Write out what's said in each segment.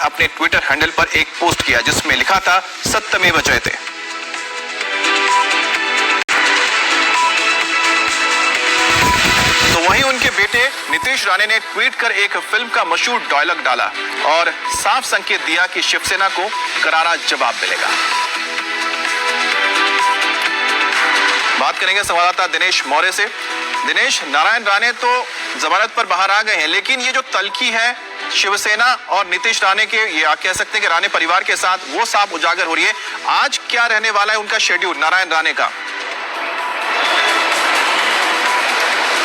अपने Twitter handle पर एक पोस्ट किया जिसमें लिखा था सत्यमेव जयते। तो वहीं उनके बेटे नीतीश राणे ने ट्वीट कर एक फिल्म का मशहूर डायलॉग डाला और साफ संकेत दिया कि शिवसेना को करारा जवाब मिलेगा। बात करेंगे संवाददाता दिनेश मौर्य से। दिनेश, नारायण राणे तो जमानत पर बाहर आ गए हैं, लेकिन ये जो तल्खी है शिवसेना और नीतीश राणे के, ये कह सकते हैं कि राणे परिवार के साथ, वो साफ उजागर हो रही है। आज क्या रहने वाला है उनका शेड्यूल नारायण राणे का?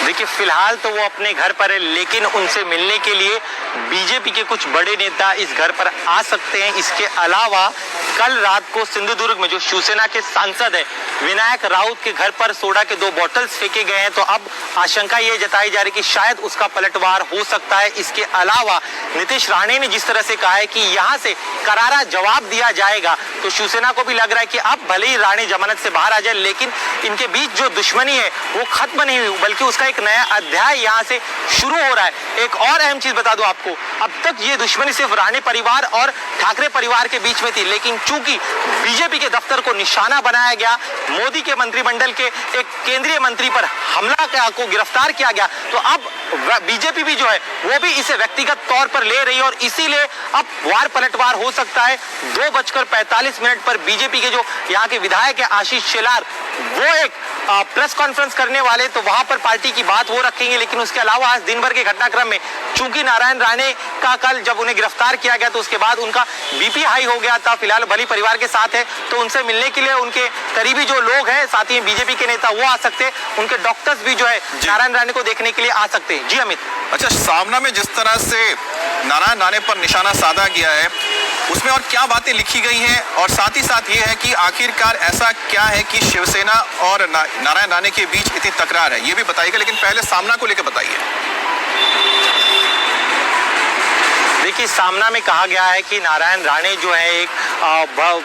देखिए, फिलहाल तो वो अपने घर पर है, लेकिन उनसे मिलने के लिए बीजेपी के कुछ बड़े नेता इस घर पर आ सकते हैं। इसके अलावा कल रात को सिंधुदुर्ग में जो शिवसेना के सांसद है विनायक राउत के घर पर सोडा के 2 बॉटल्स फेंके गए हैं, तो अब आशंका ये जताई जा रही कि शायद उसका पलटवार हो सकता है। इसके अलावा नीतीश राणे ने जिस तरह से कहा है कि यहां से करारा जवाब दिया जाएगा, तो शिवसेना को भी लग रहा है कि अब भले ही राणे जमानत से बाहर आ जाए, लेकिन इनके बीच जो दुश्मनी है वो खत्म नहीं हुई, बल्कि उसका एक नया अध्याय यहां से शुरू हो रहा है। एक और अहम चीज बता दूं आपको, अब तक ये दुश्मनी सिर्फ राणे परिवार और ठाकरे परिवार के बीच में थी, लेकिन चूंकि बीजेपी के दफ्तर को निशाना बनाया गया, मोदी के मंत्रिमंडल के एक केंद्रीय मंत्री पर हमला को गिरफ्तार किया गया, तो अब बीजेपी भी जो है वो भी इसे व्यक्तिगत तौर पर ले रही है, और इसीलिए अब वार पलटवार हो सकता है। 2:45 पर बीजेपी के जो यहाँ के विधायक है आशीष शेलार, वो एक प्रेस कॉन्फ्रेंस करने वाले, तो वहां पर पार्टी की बात वो रखेंगे। लेकिन उसके अलावा आज दिन भर के घटनाक्रम में चूंकि नारायण राणे का कल जब उन्हें गिरफ्तार किया गया तो उसके बाद उनका बीपी हाई हो गया था, फिलहाल भली परिवार के साथ है, तो उनसे मिलने के लिए उनके करीबी जो लोग हैं, साथ ही बीजेपी के नेता, वो आ सकते हैं। उनके डॉक्टर्स भी जो है नारायण राणे को देखने के लिए आ सकते हैं। जी अमित। अच्छा, सामना में जिस तरह से नारायण राणे पर निशाना साधा गया है, उसमें और क्या बातें लिखी गई हैं, और साथ ही साथ ये है कि आखिरकार ऐसा क्या है कि शिवसेना और नारायण राणे के बीच इतनी तकरार है, ये भी बताइएगा, लेकिन पहले सामना को लेकर बताइए। देखिए, सामना में कहा गया है कि नारायण राणे जो है एक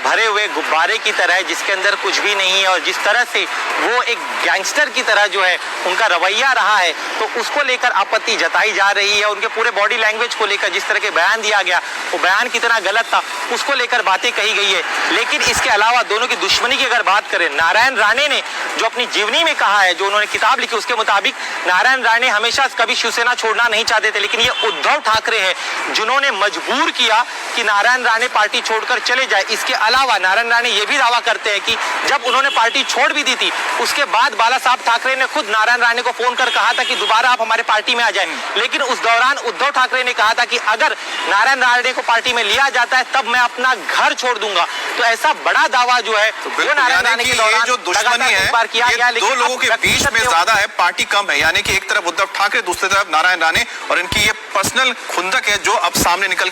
भरे हुए गुब्बारे की तरह है, जिसके अंदर कुछ भी नहीं है, और जिस तरह से वो एक गैंगस्टर की तरह जो है उनका रवैया रहा है, तो उसको लेकर आपत्ति जताई जा रही है। उनके पूरे बॉडी लैंग्वेज को लेकर जिस तरह के बयान दिया गया, वो बयान कितना गलत था, उसको लेकर बातें कही गई है। लेकिन इसके अलावा दोनों की दुश्मनी की अगर बात करें, नारायण राणे ने जो अपनी जीवनी में कहा है, जो उन्होंने किताब लिखी, उसके मुताबिक नारायण राणे हमेशा कभी शिवसेना छोड़ना नहीं चाहते थे, लेकिन ये उद्धव ठाकरे हैं जिन्होंने मजबूर किया कि नारायण राणे पार्टी छोड़कर चले जाए। इसके अलावा नारायण राणे ये भी दावा करते हैं कि जब उन्होंने पार्टी छोड़ भी दी थी, उसके बाद बाला साहब ठाकरे ने खुद नारायण राणे को फोन कर कहा था कि दोबारा आप हमारे पार्टी में आ जाएं। लेकिन उस दौरान उद्धव ठाकरे ने कहा था कि अगर नारायण राणे को पार्टी में लिया जाता है तब मैं अपना घर छोड़ दूंगा। तो ऐसा बड़ा दावा जो है वो नारायण राणे के दौरान जो दुश्मनी है, ये दो लोगों के बीच में ज्यादा है, पार्टी कम है, यानी कि एक तरफ उद्धव ठाकरे, दूसरी तरफ नारायण राणे, और इनकी ये पर्सनल खुंदक है जो अब सामने निकल कर